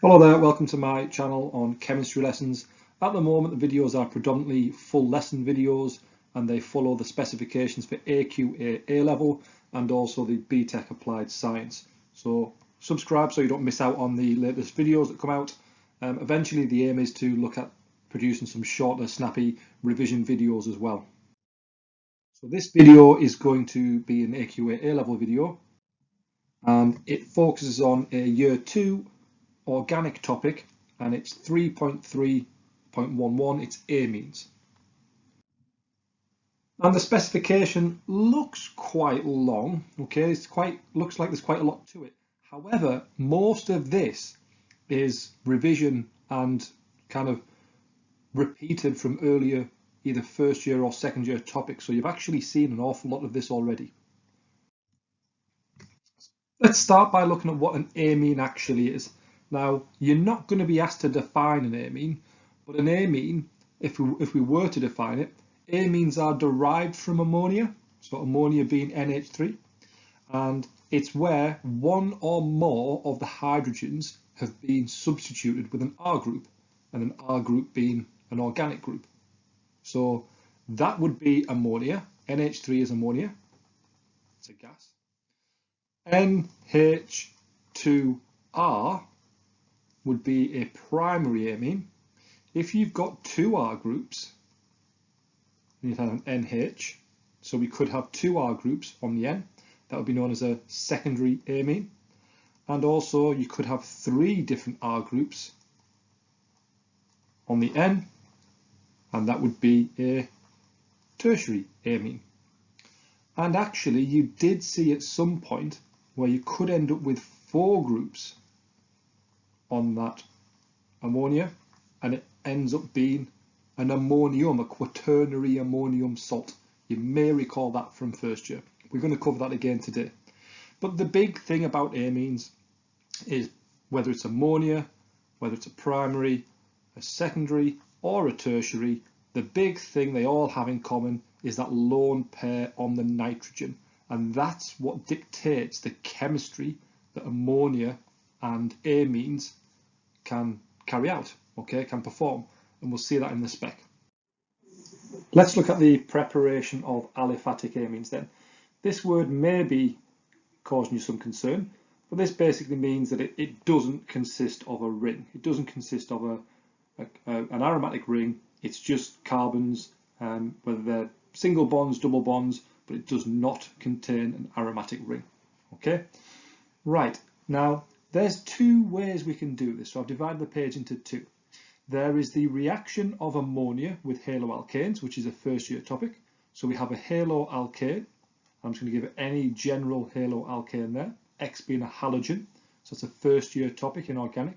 Hello there, welcome to my channel on chemistry lessons. At the moment the videos are predominantly full lesson videos and they follow the specifications for AQA A-level and also the BTEC Applied Science. So subscribe so you don't miss out on the latest videos that come out. Eventually the aim is to look at producing some shorter, snappy revision videos as well. So this video is going to be an AQA A-level video and it focuses on a year 2 organic topic and it's 3.3.11, it's amines. And the specification looks quite long, okay, looks like there's quite a lot to it. However, most of this is revision and kind of repeated from earlier either first year or second year topics, so you've actually seen an awful lot of this already. Let's start by looking at what an amine actually is. Now, you're not going to be asked to define an amine, but an amine, if we were to define it, amines are derived from ammonia, so ammonia being NH3, and it's where one or more of the hydrogens have been substituted with an R group, and an R group being an organic group. So that would be ammonia. NH3 is ammonia, it's a gas. NH2R would be a primary amine. If you've got two R groups, you'd have an NH, so we could have two R groups on the N, that would be known as a secondary amine. And also you could have three different R groups on the N, and that would be a tertiary amine. And actually you did see at some point where you could end up with four groups on that ammonia, and it ends up being an ammonium, a quaternary ammonium salt. You may recall that from first year. We're going to cover that again today. But the big thing about amines is whether it's ammonia, whether it's a primary, a secondary, or a tertiary, the big thing they all have in common is that lone pair on the nitrogen. And that's what dictates the chemistry that ammonia and amines can carry out, okay, can perform, and we'll see that in the spec. Let's look at the preparation of aliphatic amines then. This word may be causing you some concern, but this basically means that it doesn't consist of a ring. It doesn't consist of an aromatic ring. It's just carbons, whether they're single bonds, double bonds, but it does not contain an aromatic ring. Okay, right, now there's two ways we can do this. So I've divided the page into two. There is the reaction of ammonia with haloalkanes, which is a first year topic. So we have a haloalkane. I'm just going to give it any general haloalkane there, X being a halogen. So it's a first year topic in organic.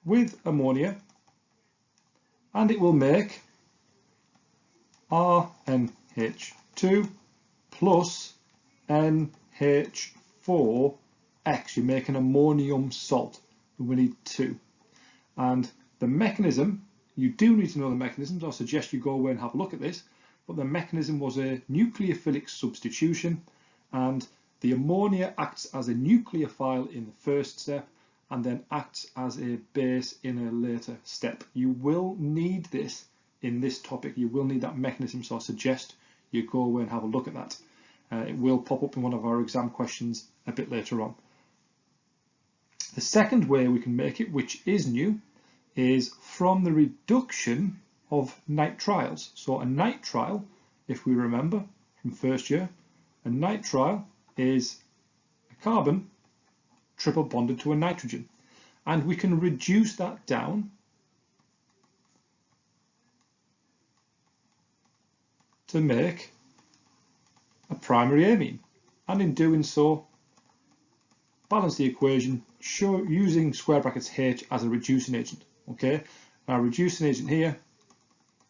With ammonia, and it will make RNH2 plus NH4X. You make an ammonium salt, and we need two. And the mechanism, you do need to know the mechanisms. I suggest you go away and have a look at this. But the mechanism was a nucleophilic substitution, and the ammonia acts as a nucleophile in the first step and then acts as a base in a later step. You will need this in this topic. You will need that mechanism, so I suggest you go away and have a look at that. It will pop up in one of our exam questions a bit later on. The second way we can make it, which is new, is from the reduction of nitriles. So a nitrile, if we remember from first year, a nitrile is a carbon triple bonded to a nitrogen. And we can reduce that down to make a primary amine. And in doing so, balance the equation using square brackets H as a reducing agent. Okay, our reducing agent here,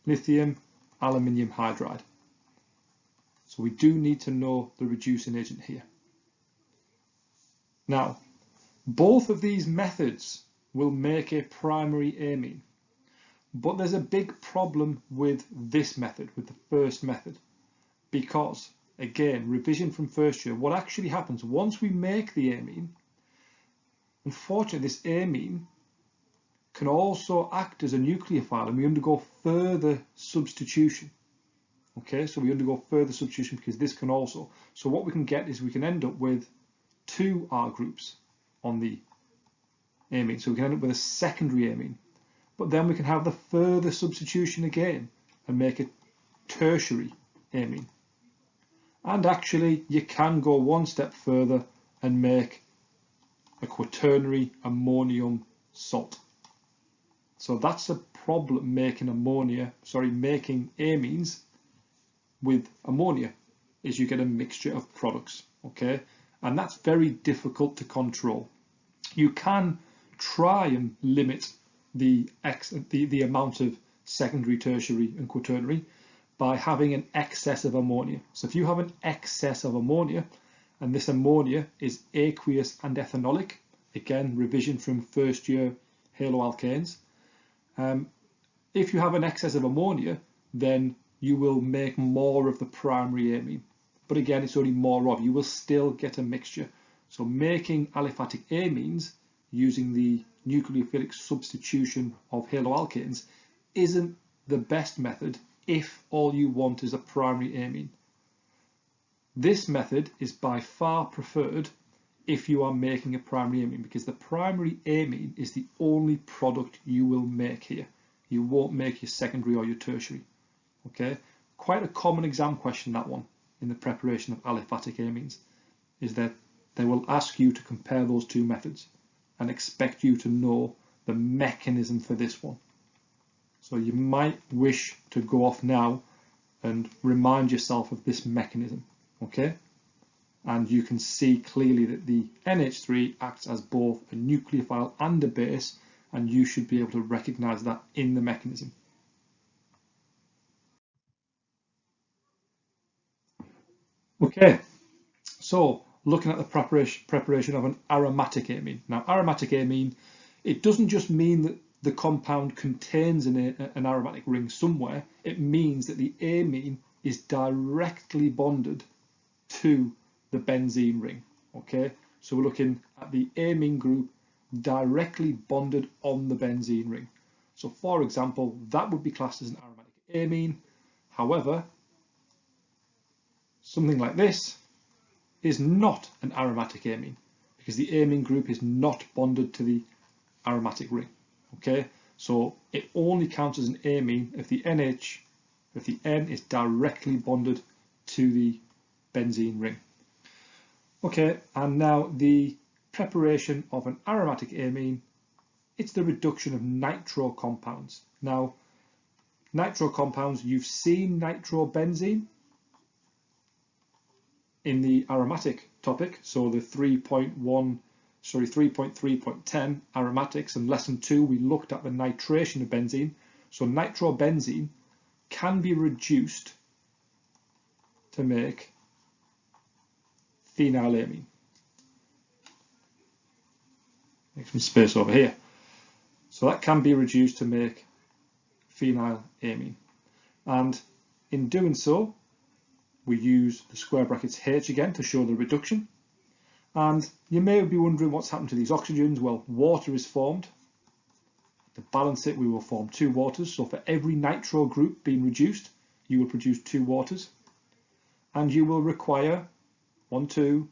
lithium aluminium hydride. So we do need to know the reducing agent here. Now, both of these methods will make a primary amine, but there's a big problem with this method, with the first method, because again, revision from first year, what actually happens once we make the amine, unfortunately this amine can also act as a nucleophile, and we undergo further substitution. Okay, so we undergo further substitution because this can also. So what we can get is we can end up with 2 R groups on the amine. So we can end up with a secondary amine. But then we can have the further substitution again and make a tertiary amine. And actually, you can go one step further and make a quaternary ammonium salt. So that's a problem making making amines with ammonia, is you get a mixture of products, okay? And that's very difficult to control. You can try and limit the amount of secondary, tertiary and quaternary by having an excess of ammonia. So if you have an excess of ammonia, and this ammonia is aqueous and ethanolic, again, revision from first year haloalkanes, if you have an excess of ammonia, then you will make more of the primary amine. But again, it's only more of, you will still get a mixture. So making aliphatic amines using the nucleophilic substitution of haloalkanes isn't the best method if all you want is a primary amine. This method is by far preferred if you are making a primary amine, because the primary amine is the only product you will make here. You won't make your secondary or your tertiary. Okay, quite a common exam question, that one, in the preparation of aliphatic amines, is that they will ask you to compare those two methods and expect you to know the mechanism for this one. So you might wish to go off now and remind yourself of this mechanism, okay? And you can see clearly that the NH3 acts as both a nucleophile and a base, and you should be able to recognize that in the mechanism. Okay, so looking at the preparation of an aromatic amine. Now, aromatic amine, it doesn't just mean that the compound contains an aromatic ring somewhere. It means that the amine is directly bonded to the benzene ring. Okay, so we're looking at the amine group directly bonded on the benzene ring. So for example, that would be classed as an aromatic amine. However, something like this is not an aromatic amine because the amine group is not bonded to the aromatic ring. Okay, so it only counts as an amine if the N is directly bonded to the benzene ring. Okay, and now the preparation of an aromatic amine, it's the reduction of nitro compounds. Now, nitro compounds, you've seen nitrobenzene in the aromatic topic, so the 3.3.10 aromatics, and lesson 2 we looked at the nitration of benzene. So nitrobenzene can be reduced to make phenylamine. Make some space over here. So that can be reduced to make phenylamine, and in doing so we use the square brackets H again to show the reduction. And you may be wondering what's happened to these oxygens. Well, water is formed. To balance it, we will form 2 waters. So for every nitro group being reduced, you will produce 2 waters. And you will require 1, 2,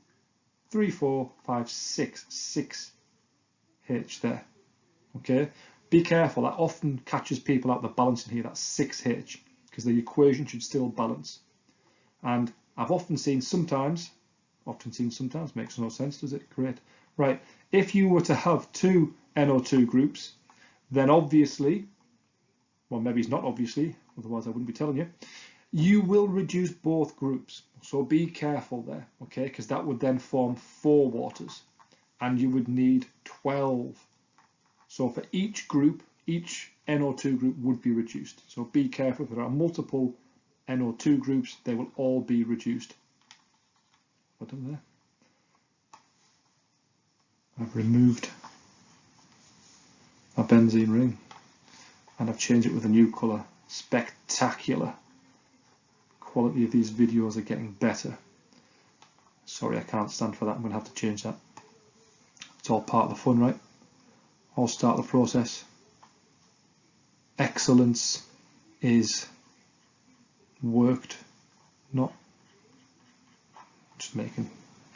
3, 4, 5, 6 H there. Okay, be careful. That often catches people out the balancing here. That's 6H because the equation should still balance. And I've often seen sometimes makes no sense, does it? Great. Right, if you were to have 2 NO2 groups, then obviously, well, maybe it's not obviously, otherwise I wouldn't be telling you, you will reduce both groups. So be careful there, okay? Because that would then form 4 waters, and you would need 12. So for each group, each NO2 group would be reduced. So be careful. If there are multiple NO2 groups, they will all be reduced. What done there? I've removed my benzene ring and I've changed it with a new colour. Spectacular. Quality of these videos are getting better. Sorry, I can't stand for that. I'm going to have to change that. It's all part of the fun, right? I'll start the process. Excellence is worked, not just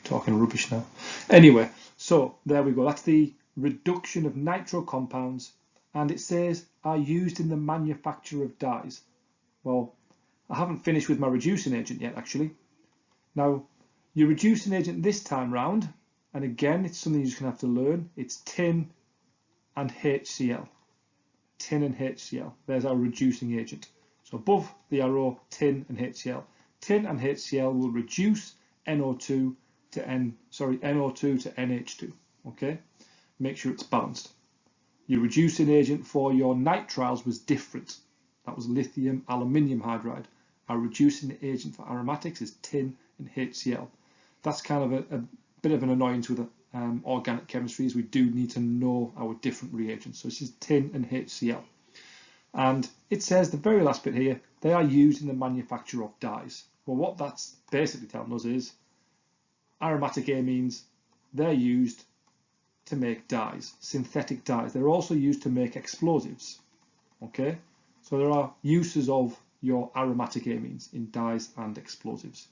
talking rubbish now. Anyway, so there we go. That's the reduction of nitro compounds, and it says are used in the manufacture of dyes. Well, I haven't finished with my reducing agent yet, actually. Now, your reducing agent this time round, and again, it's something you're just going to have to learn. It's tin and HCl. Tin and HCl. There's our reducing agent. So above the arrow, tin and HCl. Tin and HCl will reduce NO2 to NH2. Okay, make sure it's balanced. Your reducing agent for your nitriles was different. That was lithium aluminium hydride. Our reducing agent for aromatics is tin and HCl. That's kind of a bit of an annoyance with organic chemistry, is we do need to know our different reagents. So this is tin and HCl. And it says the very last bit here, they are used in the manufacture of dyes. Well, what that's basically telling us is aromatic amines, they're used to make dyes, synthetic dyes. They're also used to make explosives. Okay, so there are uses of your aromatic amines in dyes and explosives.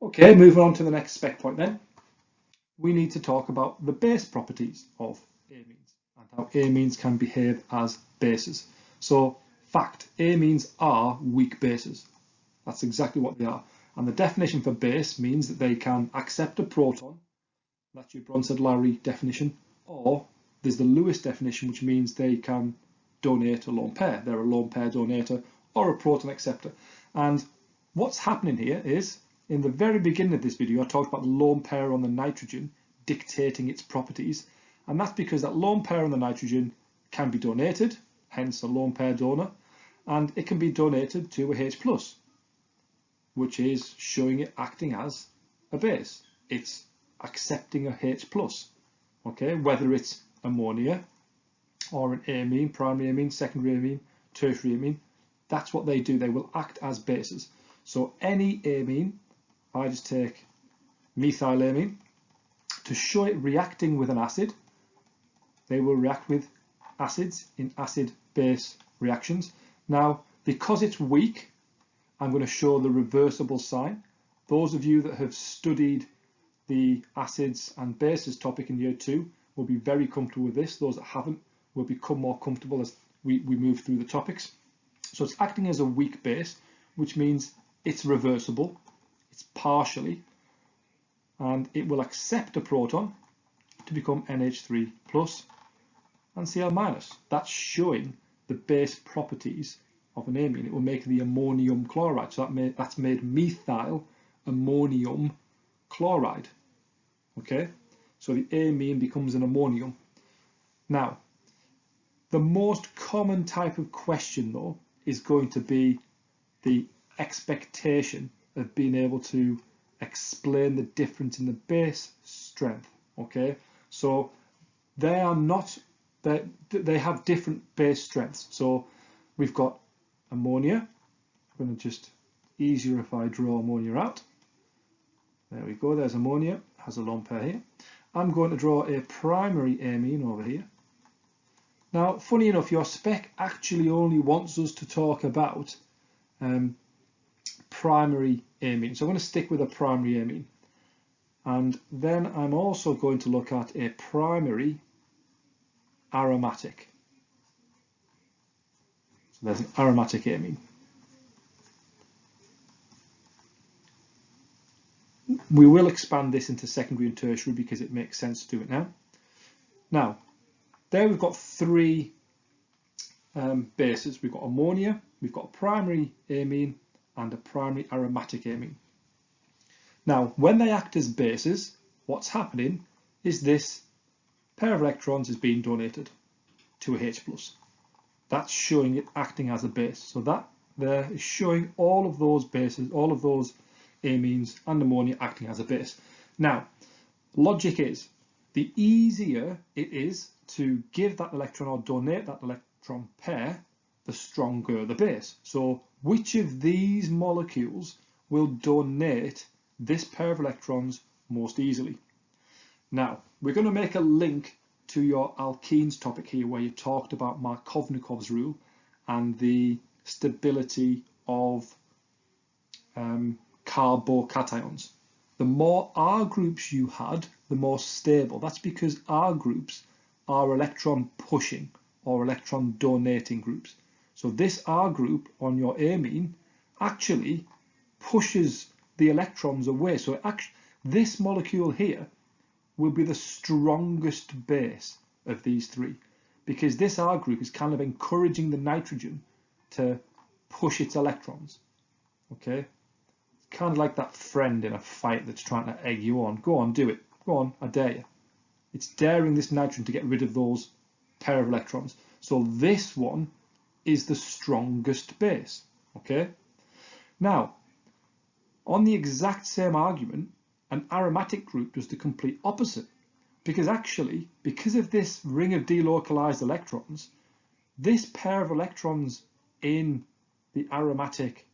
Okay, moving on to the next spec point then. We need to talk about the base properties of amines and how amines can behave as bases. So, fact, amines are weak bases. That's exactly what they are. And the definition for base means that they can accept a proton. That's your Bronsted-Lowry definition. Or there's the Lewis definition, which means they can donate a lone pair. They're a lone pair donator or a proton acceptor. And what's happening here is, in the very beginning of this video, I talked about the lone pair on the nitrogen dictating its properties. And that's because that lone pair on the nitrogen can be donated, hence a lone pair donor, and it can be donated to a H+, which is showing it acting as a base. It's accepting a H+, okay, whether it's ammonia or an amine, primary amine, secondary amine, tertiary amine, that's what they do. They will act as bases. So any amine, I just take methylamine, to show it reacting with an acid, they will react with acids in acid-base reactions. Now, because it's weak, I'm going to show the reversible sign. Those of you that have studied the acids and bases topic in year 2 will be very comfortable with this. Those that haven't will become more comfortable as we move through the topics. So it's acting as a weak base, which means it's reversible, it's partially, and it will accept a proton to become NH3 plus and Cl minus. That's showing the base properties of an amine. It will make the ammonium chloride. So that's made methyl ammonium chloride. Okay, so the amine becomes an ammonium. Now, the most common type of question though is going to be the expectation of being able to explain the difference in the base strength. Okay, so they have different base strengths. So we've got ammonia. I'm going to just easier if I draw ammonia out. There we go, there's ammonia, has a lone pair here. I'm going to draw a primary amine over here. Now, funny enough, your spec actually only wants us to talk about primary amine. So I'm going to stick with a primary amine. And then I'm also going to look at a primary aromatic. So there's an aromatic amine. We will expand this into secondary and tertiary because it makes sense to do it now. Now, there we've got 3 bases. We've got ammonia, we've got a primary amine, and a primary aromatic amine. Now, when they act as bases, what's happening is this pair of electrons is being donated to a H+. That's showing it acting as a base. So that there is showing all of those bases, all of those amines and ammonia acting as a base. Now, logic is, the easier it is to give that electron or donate that electron pair, the stronger the base. So which of these molecules will donate this pair of electrons most easily. Now, we're going to make a link to your alkenes topic here, where you talked about Markovnikov's rule and the stability of carbocations. The more R groups you had, the more stable. That's because R groups are electron pushing or electron donating groups. So this R group on your amine actually pushes the electrons away. So this molecule here will be the strongest base of these three, because this R group is kind of encouraging the nitrogen to push its electrons. Okay, kind of like that friend in a fight that's trying to egg you on. Go on, do it. Go on, I dare you. It's daring this nitrogen to get rid of those pair of electrons. So this one is the strongest base. Okay. Now, on the exact same argument, an aromatic group does the complete opposite, because actually, because of this ring of delocalized electrons, this pair of electrons in the aromatic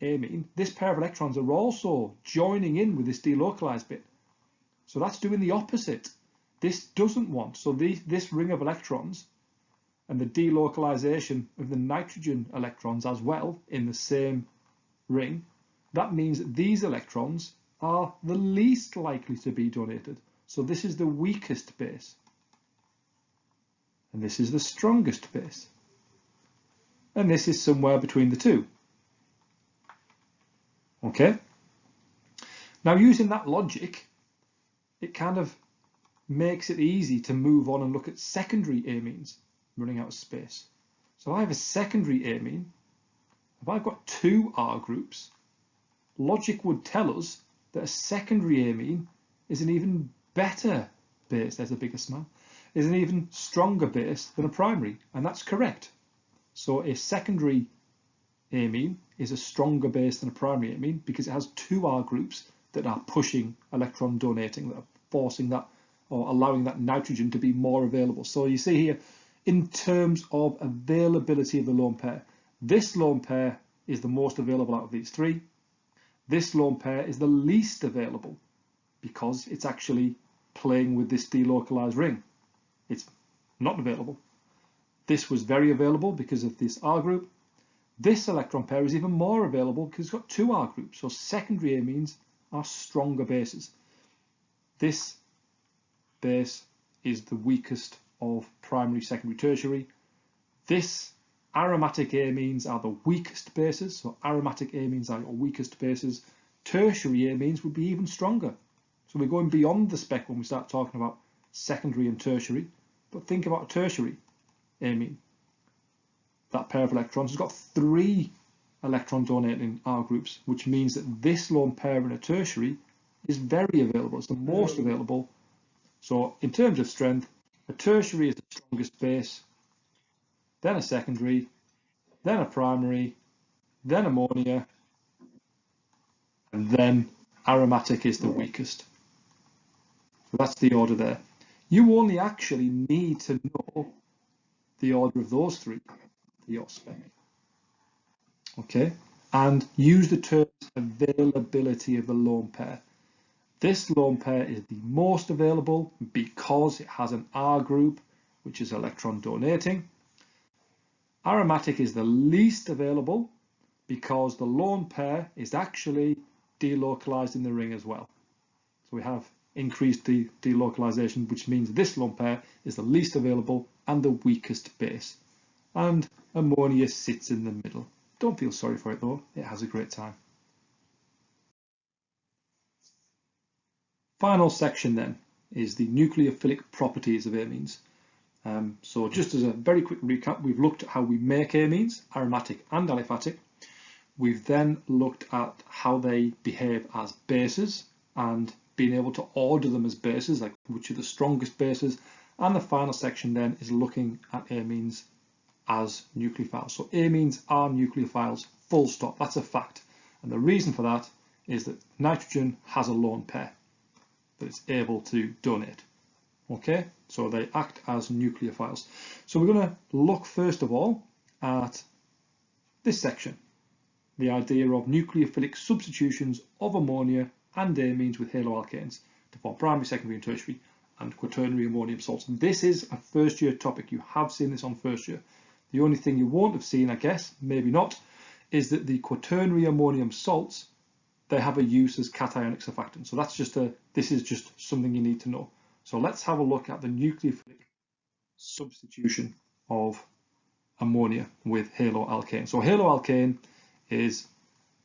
amine, this pair of electrons are also joining in with this delocalized bit. So that's doing the opposite. This doesn't want, so this ring of electrons and the delocalization of the nitrogen electrons as well in the same ring, that means that these electrons are the least likely to be donated. So this is the weakest base. And this is the strongest base. And this is somewhere between the two. Okay? Now, using that logic, it kind of makes it easy to move on and look at secondary amines running out of space. So I have a secondary amine. If I've got two R groups, logic would tell us that a secondary amine is an even better base, there's a bigger smile, is an even stronger base than a primary, and that's correct. So a secondary amine is a stronger base than a primary amine because it has two R groups that are pushing electron donating, that are forcing that or allowing that nitrogen to be more available. So you see here, in terms of availability of the lone pair, this lone pair is the most available out of these three. This lone pair is the least available because it's actually playing with this delocalized ring. It's not available. This was very available because of this R group. This electron pair is even more available because it's got two R groups. So secondary amines are stronger bases. This base is the weakest of primary, secondary, tertiary. This aromatic amines are the weakest bases. So aromatic amines are your weakest bases. Tertiary amines would be even stronger. So we're going beyond the spec when we start talking about secondary and tertiary. But think about a tertiary amine. That pair of electrons has got three electron donating R groups, which means that this lone pair in a tertiary is very available. It's the most available. So in terms of strength, a tertiary is the strongest base, then a secondary, then a primary, then ammonia, and then aromatic is the weakest. So that's the order there. You only actually need to know the order of those three for your spec. Okay, and use the term availability of the lone pair. This lone pair is the most available because it has an R group, which is electron donating. Aromatic is the least available because the lone pair is actually delocalized in the ring as well. So we have increased delocalization, which means this lone pair is the least available and the weakest base. And ammonia sits in the middle. Don't feel sorry for it though, it has a great time. Final section then is the nucleophilic properties of amines. So just as a very quick recap, we've looked at how we make amines, aromatic and aliphatic. We've then looked at how they behave as bases and being able to order them as bases, like which are the strongest bases. And the final section then is looking at amines as nucleophiles. So amines are nucleophiles, full stop, that's a fact. And the reason for that is that nitrogen has a lone pair that it's able to donate. Okay, so they act as nucleophiles. So we're going to look first of all at this section, the idea of nucleophilic substitutions of ammonia and amines with haloalkanes to form primary, secondary and tertiary and quaternary ammonium salts. And this is a first year topic. You have seen this on first year. The only thing you won't have seen, I guess, maybe not, is that the quaternary ammonium salts, they have a use as cationic surfactant. So this is just something you need to know. So let's have a look at the nucleophilic substitution of ammonia with haloalkane. So haloalkane is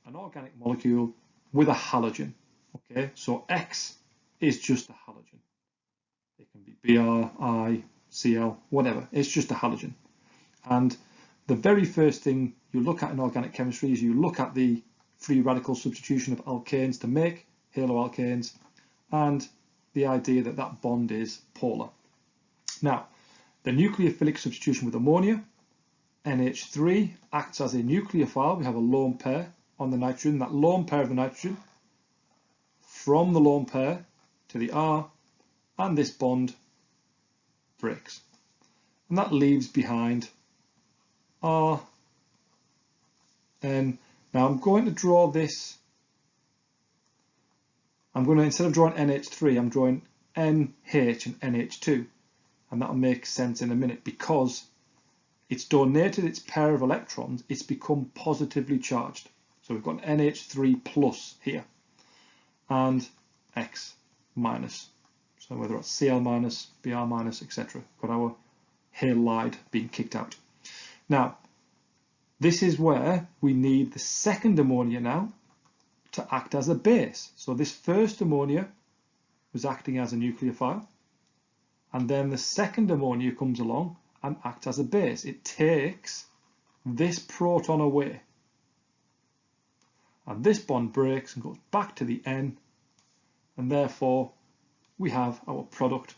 an organic molecule with a halogen. Okay, so X is just a halogen. It can be Br, I, Cl, whatever. It's just a halogen. And the very first thing you look at in organic chemistry is you look at the free radical substitution of alkanes to make haloalkanes, and the idea that that bond is polar. Now, the nucleophilic substitution with ammonia, NH3 acts as a nucleophile. We have a lone pair on the nitrogen. That lone pair of the nitrogen, from the lone pair to the R, and this bond breaks. And that leaves behind R, N. Now I'm going to draw this, instead of drawing NH3, I'm drawing NH and NH2. And that'll make sense in a minute, because it's donated its pair of electrons, it's become positively charged. So we've got an NH3 plus here, and X minus. So whether it's Cl minus, Br minus, etc. Got our halide being kicked out. Now, this is where we need the second ammonia now to act as a base. So this first ammonia was acting as a nucleophile, and then the second ammonia comes along and acts as a base. It takes this proton away, and this bond breaks and goes back to the N, and therefore we have our product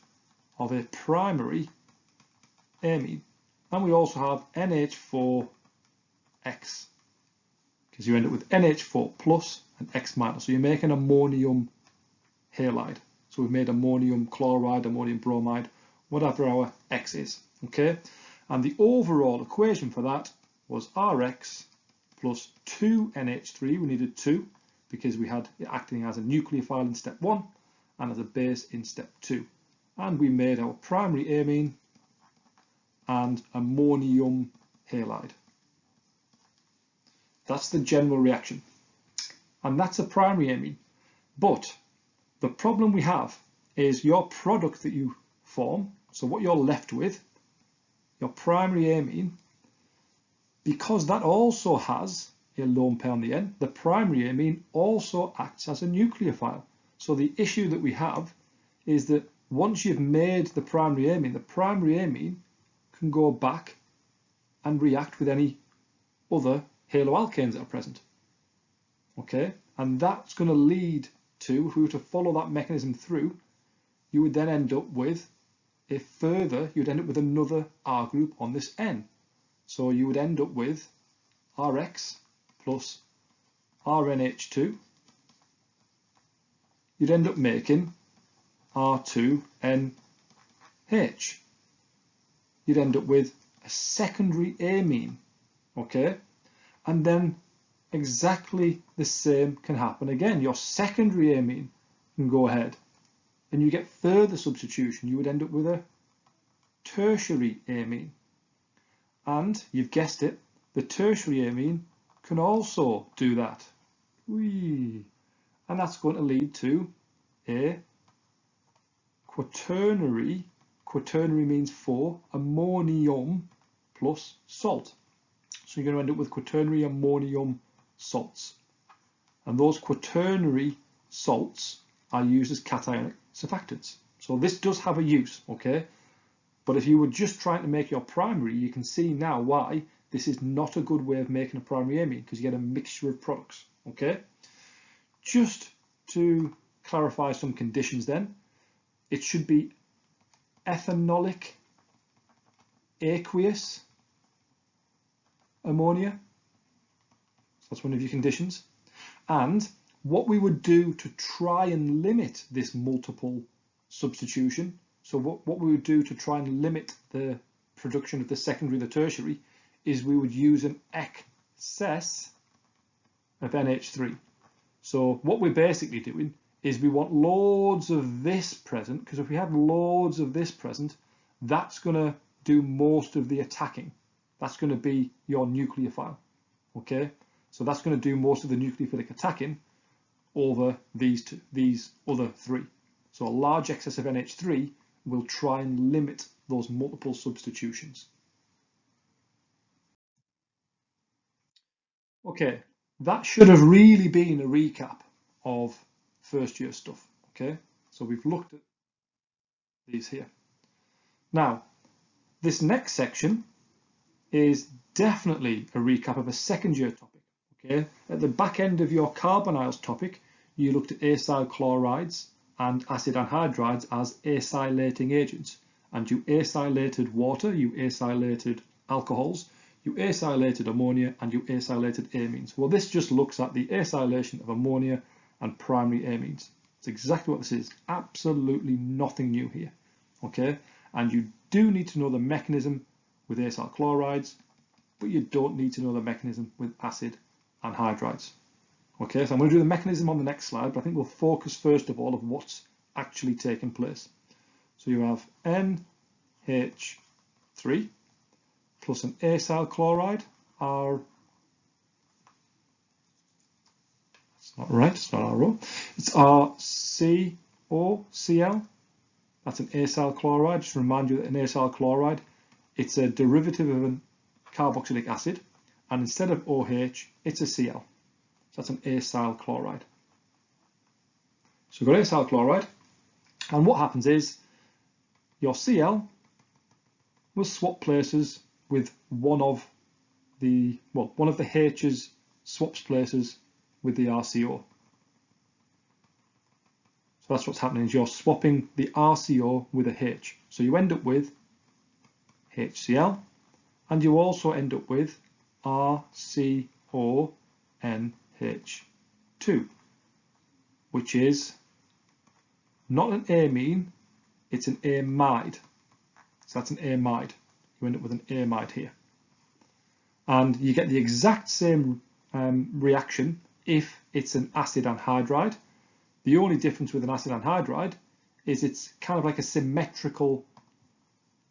of a primary amine. And we also have NH4X, because you end up with NH4 plus and X minus. So you make an ammonium halide. So we've made ammonium chloride, ammonium bromide, whatever our X is. Okay, and the overall equation for that was Rx plus 2NH3. We needed 2 because we had it acting as a nucleophile in step 1 and as a base in step 2. And we made our primary amine and ammonium halide. That's the general reaction. And that's a primary amine. But the problem we have is your product that you form, so what you're left with, your primary amine, because that also has a lone pair on the end, the primary amine also acts as a nucleophile. So the issue that we have is that once you've made the primary amine can go back and react with any other haloalkanes that are present. Okay, and that's going to lead to, if we were to follow that mechanism through, you would then end up with you'd end up with another R group on this N. So you would end up with Rx plus RNH2. You'd end up making R2NH. You'd end up with a secondary amine, okay? And then exactly the same can happen again. Your secondary amine can go ahead and you get further substitution. You would end up with a tertiary amine. And you've guessed it, the tertiary amine can also do that. Whee! And that's going to lead to a quaternary. Quaternary means 4, ammonium plus salt. So you're going to end up with quaternary ammonium salts. And those quaternary salts are used as cationic surfactants. So this does have a use, okay? But if you were just trying to make your primary, you can see now why this is not a good way of making a primary amine, because you get a mixture of products, okay? Just to clarify some conditions then, it should be ethanolic aqueous ammonia. So that's one of your conditions. And what we would do to try and limit this multiple substitution, so what we would do to try and limit the production of the secondary, the tertiary, is we would use an excess of NH3. So what we're basically doing is we want loads of this present, because if we have loads of this present, that's going to do most of the attacking. That's going to be your nucleophile. Okay, so that's going to do most of the nucleophilic attacking over these other three. So a large excess of NH3 will try and limit those multiple substitutions. Okay, that should have really been a recap of first year stuff. Okay, so we've looked at these here. Now, this next section is definitely a recap of a second year topic. Okay, at the back end of your carbonyls topic, you looked at acyl chlorides and acid anhydrides as acylating agents, and you acylated water, you acylated alcohols, you acylated ammonia, and you acylated amines. Well, this just looks at the acylation of ammonia and primary amines. It's exactly what this is. Absolutely nothing new here. Okay, and you do need to know the mechanism with acyl chlorides, but you don't need to know the mechanism with acid anhydrides. Okay, so I'm going to do the mechanism on the next slide, but I think we'll focus first of all on what's actually taking place. So you have NH3 plus an acyl chloride, it's not right, it's not RO, it's RCOCl. That's an acyl chloride. Just to remind you that an acyl chloride, it's a derivative of a carboxylic acid, and instead of OH, it's a Cl. So that's an acyl chloride. So we've got acyl chloride, and what happens is your Cl will swap places with one of the H's swaps places with the RCO. So that's what's happening, is you're swapping the RCO with a H. So you end up with HCl, and you also end up with RCONH2, which is not an amine, it's an amide. So that's an amide. You end up with an amide here. And you get the exact same reaction if it's an acid anhydride. The only difference with an acid anhydride is it's kind of like a symmetrical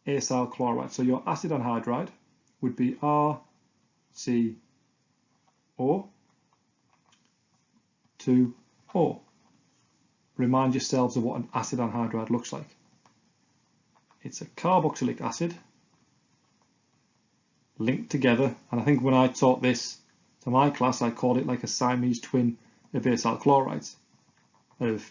acyl chloride. So your acid anhydride would be RCO2O. Remind yourselves of what an acid anhydride looks like. It's a carboxylic acid linked together, and I think when I taught this to my class, I called it like a Siamese twin of acyl chlorides, of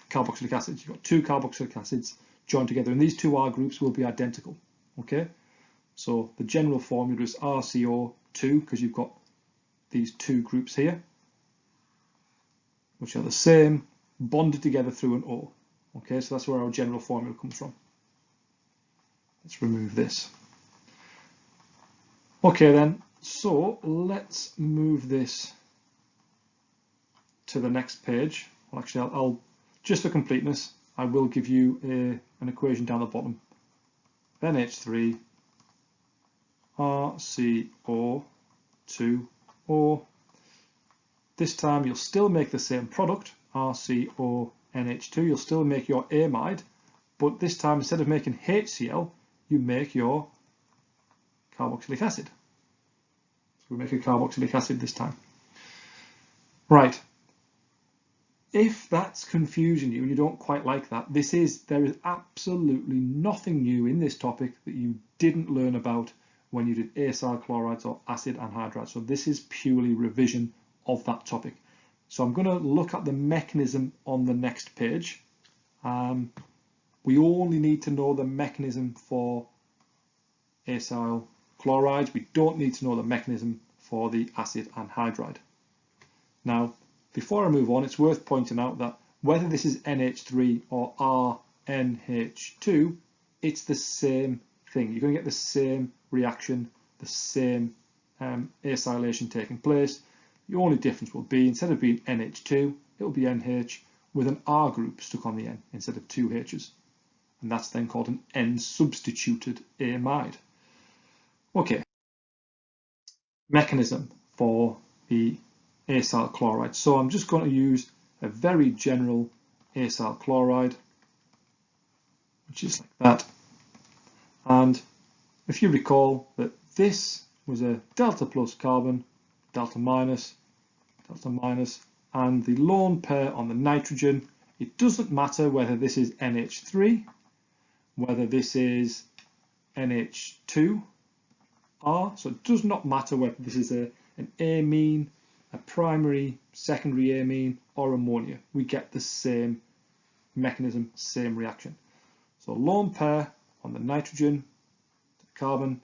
carboxylic acids. You've got two carboxylic acids joined together, and these two R groups will be identical. Okay, so the general formula is RCO2 because you've got these two groups here, which are the same, bonded together through an O. Okay, so that's where our general formula comes from. Let's remove this. Okay then, so let's move this to the next page. Well, actually, I'll just for completeness, I will give you an equation down the bottom. NH3 RCO2O. This time you'll still make the same product, RCONH2. You'll still make your amide, but this time instead of making HCl, you make your carboxylic acid. So we make a carboxylic acid this time. Right. If that's confusing you and you don't quite like that, there is absolutely nothing new in this topic that you didn't learn about when you did acyl chlorides or acid anhydrides. So this is purely revision of that topic. So I'm going to look at the mechanism on the next page. We only need to know the mechanism for acyl chlorides. We don't need to know the mechanism for the acid anhydride. Now, before I move on, it's worth pointing out that whether this is NH3 or RNH2, it's the same thing. You're going to get the same reaction, the same acylation taking place. The only difference will be, instead of being NH2, it will be NH with an R group stuck on the N instead of two H's. And that's then called an N-substituted amide. Okay. Mechanism for the acyl chloride. So I'm just going to use a very general acyl chloride, which is like that. And if you recall that this was a delta plus carbon, delta minus, and the lone pair on the nitrogen, it doesn't matter whether this is NH3, whether this is NH2R, so it does not matter whether this is an amine, a primary, secondary amine, or ammonia. We get the same mechanism, same reaction. So lone pair on the nitrogen, the carbon,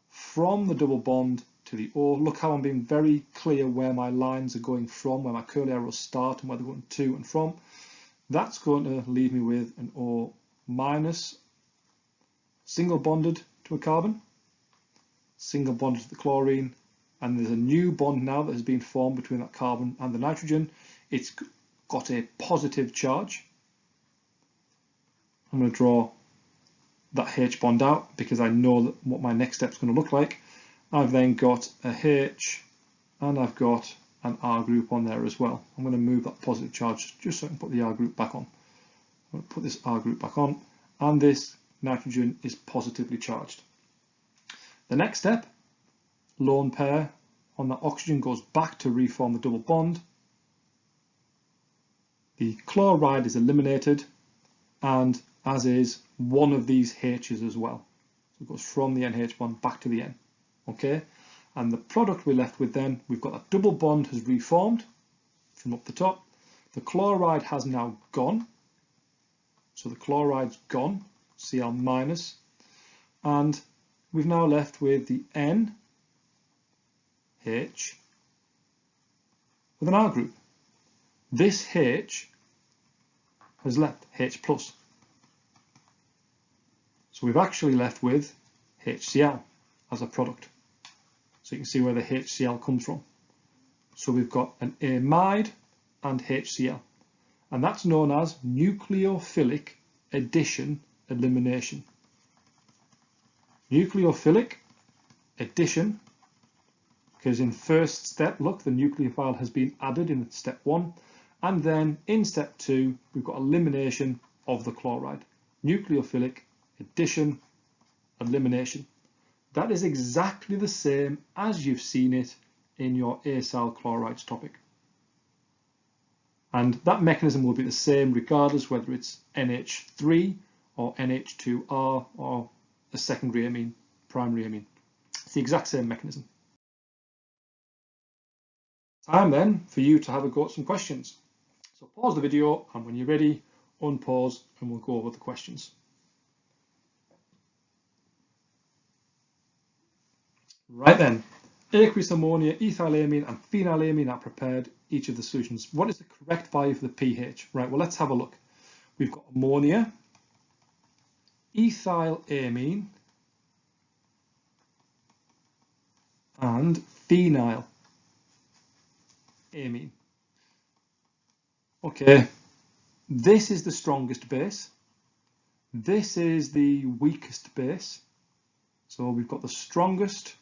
from the double bond to the O. Look how I'm being very clear where my lines are going from, where my curly arrows start and where they're going to and from. That's going to leave me with an O minus, single bonded to a carbon, single bonded to the chlorine, and there's a new bond now that has been formed between that carbon and the nitrogen. It's got a positive charge. I'm going to draw that H bond out because I know that what my next step is going to look like. I've then got a H and I've got an R group on there as well. I'm going to move that positive charge just so I can put the R group back on. I'm going to put this R group back on, and this nitrogen is positively charged. The next step, lone pair on that oxygen goes back to reform the double bond. The chloride is eliminated, and as is one of these H's as well. So it goes from the NH bond back to the N. Okay, and the product we're left with then, we've got that double bond has reformed from up the top. The chloride has now gone. So the chloride's gone, Cl minus, and we've now left with the NH with an R group. This H has left H plus. So we've actually left with HCl as a product. So you can see where the HCl comes from. So we've got an amide and HCl. And that's known as nucleophilic addition elimination. Nucleophilic addition, because in first step, look, the nucleophile has been added in step 1. And then in step 2, we've got elimination of the chloride. Nucleophilic addition elimination. That is exactly the same as you've seen it in your acyl chlorides topic. And that mechanism will be the same regardless whether it's NH3 or NH2R or a secondary amine, primary amine. It's the exact same mechanism. Time then for you to have a go at some questions. So pause the video, and when you're ready, unpause and we'll go over the questions. Right then, aqueous ammonia, ethylamine and phenylamine are prepared, each of the solutions. What is the correct value for the pH? Right, well, let's have a look. We've got ammonia, ethylamine and phenylamine. Okay, this is the strongest base. This is the weakest base. So we've got the strongest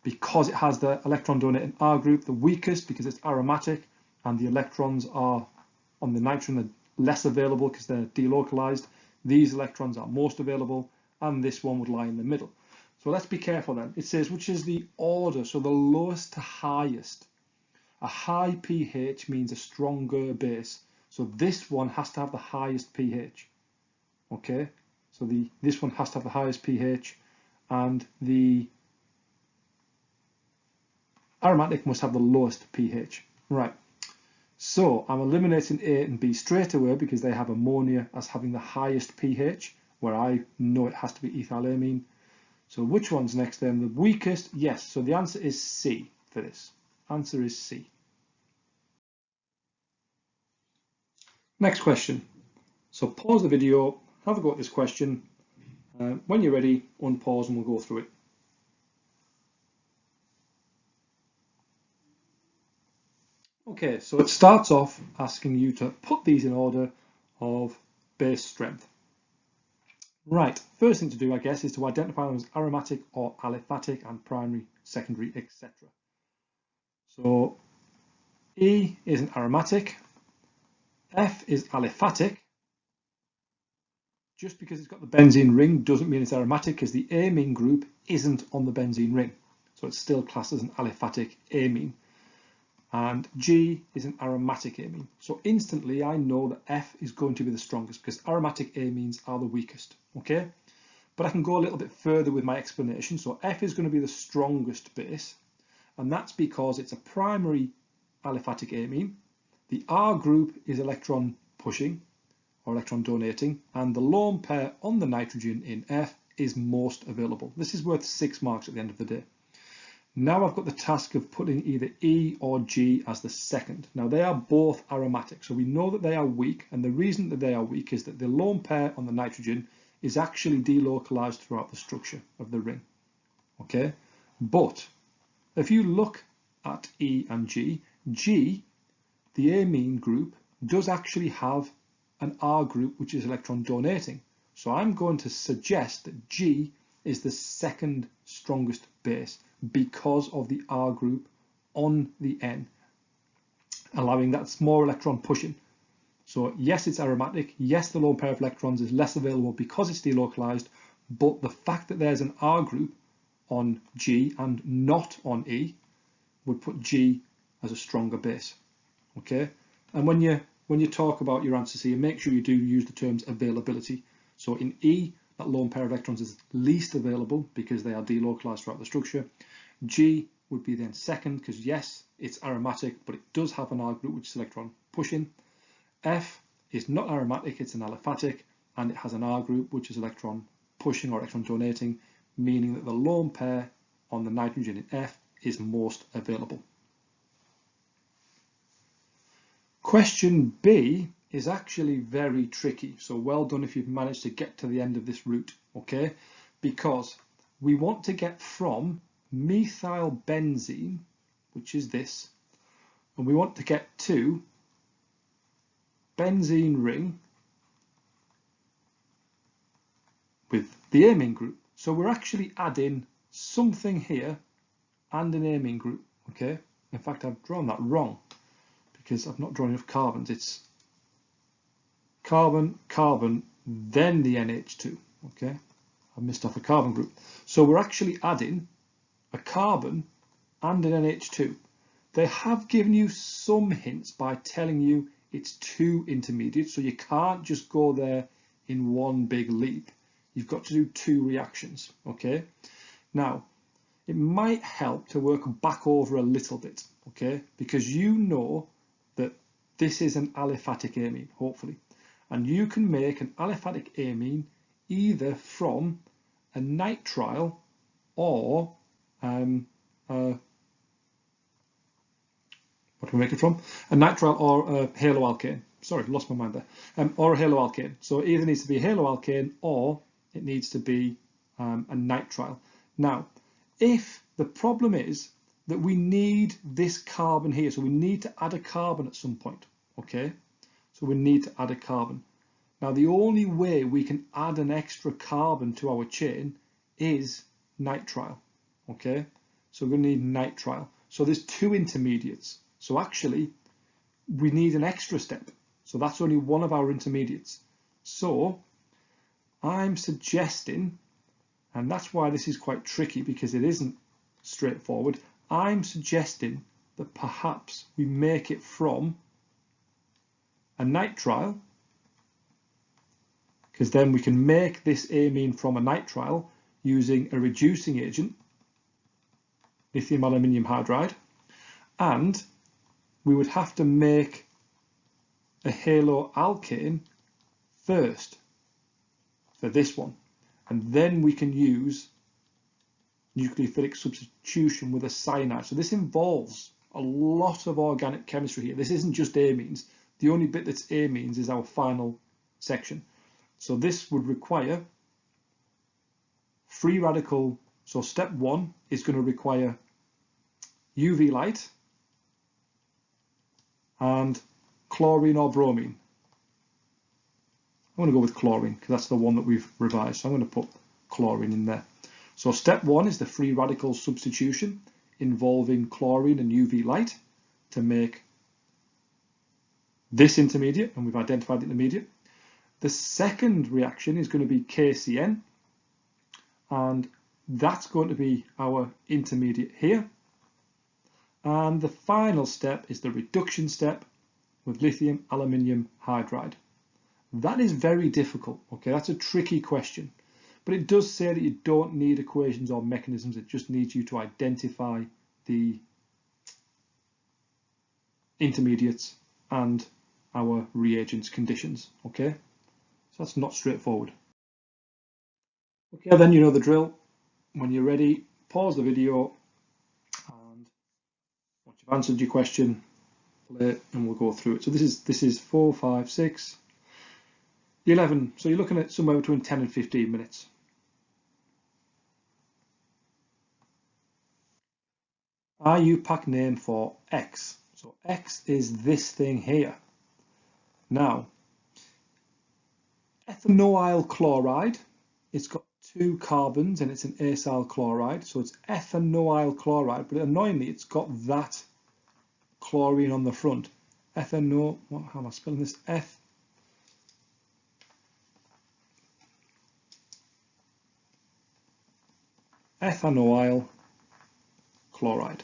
because it has the electron donating R group, the weakest because it's aromatic and the electrons are on the nitrogen are less available because they're delocalized. These electrons are most available, and this one would lie in the middle. So let's be careful then. It says which is the order, so the lowest to highest. A high pH means a stronger base. So this one has to have the highest pH. Okay, so this one has to have the highest pH, and the aromatic must have the lowest pH. Right, so I'm eliminating A and B straight away because they have ammonia as having the highest pH, where I know it has to be ethylamine. So which one's next then? The weakest? Yes, so the answer is C for this. Answer is C. Next question. So pause the video, have a go at this question. When you're ready, unpause and we'll go through it. Okay, so it starts off asking you to put these in order of base strength. Right, first thing to do, I guess, is to identify them as aromatic or aliphatic and primary, secondary, etc. So E is an aromatic, F is aliphatic. Just because it's got the benzene ring doesn't mean it's aromatic, because the amine group isn't on the benzene ring. So it's still classed as an aliphatic amine. And G is an aromatic amine. So instantly I know that F is going to be the strongest, because aromatic amines are the weakest, okay? But I can go a little bit further with my explanation. So F is going to be the strongest base, and that's because it's a primary aliphatic amine. The R group is electron pushing or electron donating, and the lone pair on the nitrogen in F is most available. This is worth 6 marks at the end of the day. Now I've got the task of putting either E or G as the second. Now they are both aromatic, so we know that they are weak, and the reason that they are weak is that the lone pair on the nitrogen is actually delocalized throughout the structure of the ring, okay? But if you look at E and G, G, the amine group, does actually have an R group which is electron donating. So I'm going to suggest that G is the second strongest base because of the R group on the N, allowing that small electron pushing. So yes, it's aromatic. Yes, the lone pair of electrons is less available because it's delocalized, but the fact that there's an R group on G and not on E would put G as a stronger base, okay? And when you talk about your answers here, make sure you do use the terms availability. So in E, that lone pair of electrons is least available because they are delocalized throughout the structure. G would be then second because yes, it's aromatic, but it does have an R group which is electron pushing. F is not aromatic, it's an aliphatic, and it has an R group which is electron pushing or electron donating, meaning that the lone pair on the nitrogen in F is most available. Question B is actually very tricky, so well done if you've managed to get to the end of this route, okay? Because we want to get from methyl benzene, which is this, and we want to get to benzene ring with the amine group. So we're actually adding something here and an amine group, okay? In fact, I've drawn that wrong because I've not drawn enough carbons. It's carbon, carbon, then the NH2, okay? I've missed off a carbon group. So we're actually adding a carbon and an NH2. They have given you some hints by telling you it's 2 intermediates, so you can't just go there in one big leap. You've got to do 2 reactions, okay? Now, it might help to work back over a little bit, okay? Because you know that this is an aliphatic amine, hopefully. And you can make an aliphatic amine either from a nitrile or what can we make it from? A nitrile or a haloalkane. Sorry, lost my mind there. Or a haloalkane. So it either needs to be a haloalkane or it needs to be a nitrile. Now, if the problem is that we need this carbon here, so we need to add a carbon at some point, okay? So we need to add a carbon. Now, the only way we can add an extra carbon to our chain is nitrile, okay? So we're going to need nitrile. So there's 2 intermediates. So actually, we need an extra step. So that's only one of our intermediates. So I'm suggesting, and that's why this is quite tricky because it isn't straightforward, I'm suggesting that perhaps we make it from a nitrile, because then we can make this amine from a nitrile using a reducing agent, lithium aluminium hydride, and we would have to make a haloalkane first for this one, and then we can use nucleophilic substitution with a cyanide. So this involves a lot of organic chemistry here. This isn't just amines. The only bit that's amines is our final section. So this would require free radical. So step 1 is going to require UV light and chlorine or bromine. I'm going to go with chlorine because that's the one that we've revised. So I'm going to put chlorine in there. So step 1 is the free radical substitution involving chlorine and UV light to make this intermediate, and we've identified the intermediate. The second reaction is going to be KCN, and that's going to be our intermediate here. And the final step is the reduction step with lithium aluminium hydride. That is very difficult, okay? That's a tricky question, but it does say that you don't need equations or mechanisms. It just needs you to identify the intermediates and our reagents conditions, okay? So that's not straightforward. Okay, then you know the drill. When you're ready, pause the video, and once you've answered your question, play it and we'll go through it. So this is 4, 5, 6, 11. So you're looking at somewhere between 10 and 15 minutes. IUPAC name for X. So X is this thing here. Now, ethanoyl chloride, it's got 2 carbons and it's an acyl chloride. So it's ethanoyl chloride, but annoyingly, it's got that chlorine on the front. How am I spelling this? Ethanoyl chloride.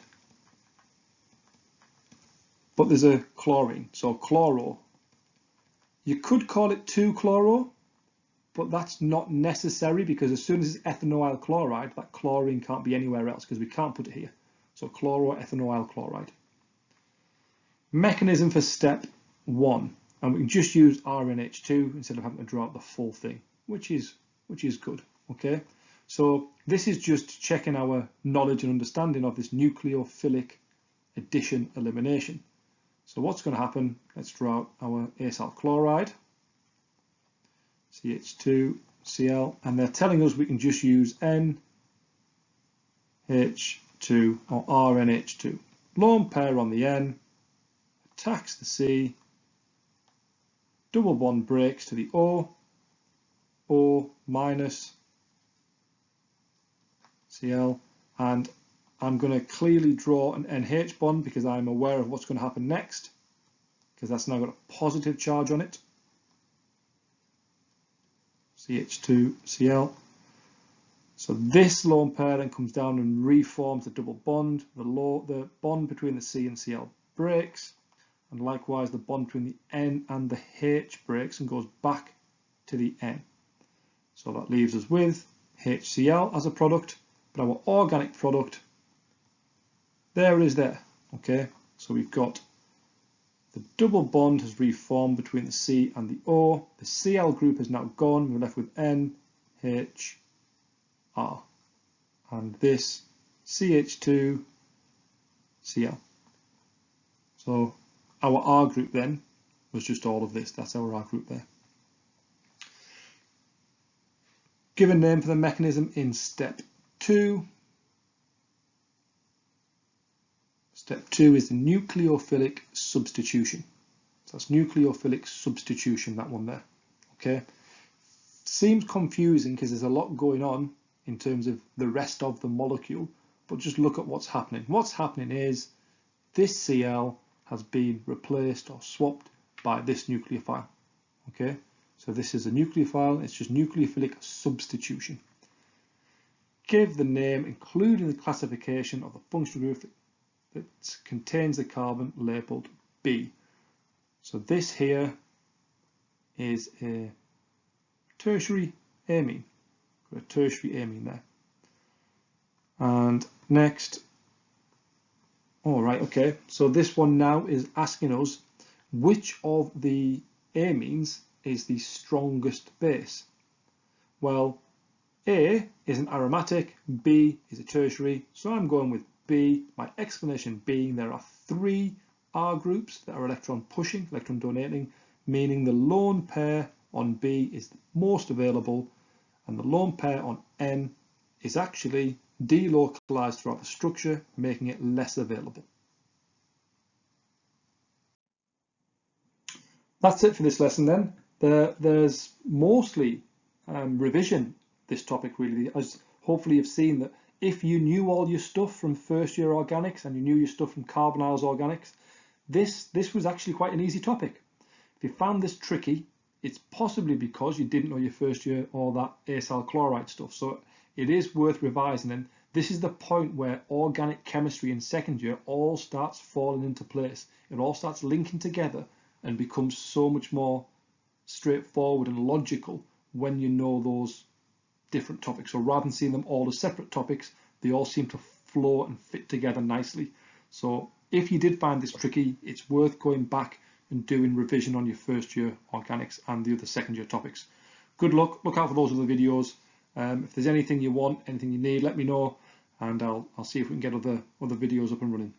But there's a chlorine, so chloro. You could call it 2-chloro, but that's not necessary because as soon as it's ethanoyl chloride, that chlorine can't be anywhere else because we can't put it here. So chloroethanoyl chloride. Mechanism for step 1, and we can just use RNH2 instead of having to draw out the full thing, which is good. Okay, so this is just checking our knowledge and understanding of this nucleophilic addition elimination. So what's going to happen? Let's draw out our acyl chloride, CH2Cl, and they're telling us we can just use NH2 or RNH2. Lone pair on the N, attacks the C, double bond breaks to the O minus Cl, and I'm going to clearly draw an NH bond because I'm aware of what's going to happen next, because that's now got a positive charge on it. CH2Cl. So this lone pair then comes down and reforms the double bond. The bond between the C and Cl breaks, and likewise the bond between the N and the H breaks and goes back to the N. So that leaves us with HCl as a product, but our organic product, there it is there. Okay, so we've got the double bond has reformed between the C and the O. The Cl group is now gone. We're left with NHR. And this CH2Cl. So our R group then was just all of this. That's our R group there. Give a name for the mechanism in step 2. Step 2 is the nucleophilic substitution. So that's nucleophilic substitution, that one there. Okay. Seems confusing because there's a lot going on in terms of the rest of the molecule, but just look at what's happening. What's happening is this Cl has been replaced or swapped by this nucleophile. Okay. So this is a nucleophile. It's just nucleophilic substitution. Give the name, including the classification of the functional group that contains the carbon labelled B. So this here is a tertiary amine. Got a tertiary amine there. And next, all right, okay. So this one now is asking us which of the amines is the strongest base. Well, A is an aromatic, B is a tertiary, so I'm going with B. My explanation being there are 3 R groups that are electron pushing, electron donating, meaning the lone pair on B is the most available, and the lone pair on N is actually delocalized throughout the structure, making it less available. That's it for this lesson then. There's mostly revision this topic really, as hopefully you've seen that if you knew all your stuff from first year organics and you knew your stuff from carbonyls organics, this was actually quite an easy topic. If you found this tricky, it's possibly because you didn't know your first year all that acyl chloride stuff. So it is worth revising, and this is the point where organic chemistry in second year all starts falling into place. It all starts linking together and becomes so much more straightforward and logical when you know those different topics. So rather than seeing them all as separate topics, they all seem to flow and fit together nicely. So if you did find this tricky, it's worth going back and doing revision on your first year organics and the other second year topics. Good luck, look out for those other videos. If there's anything you want, anything you need, let me know, and I'll see if we can get other videos up and running.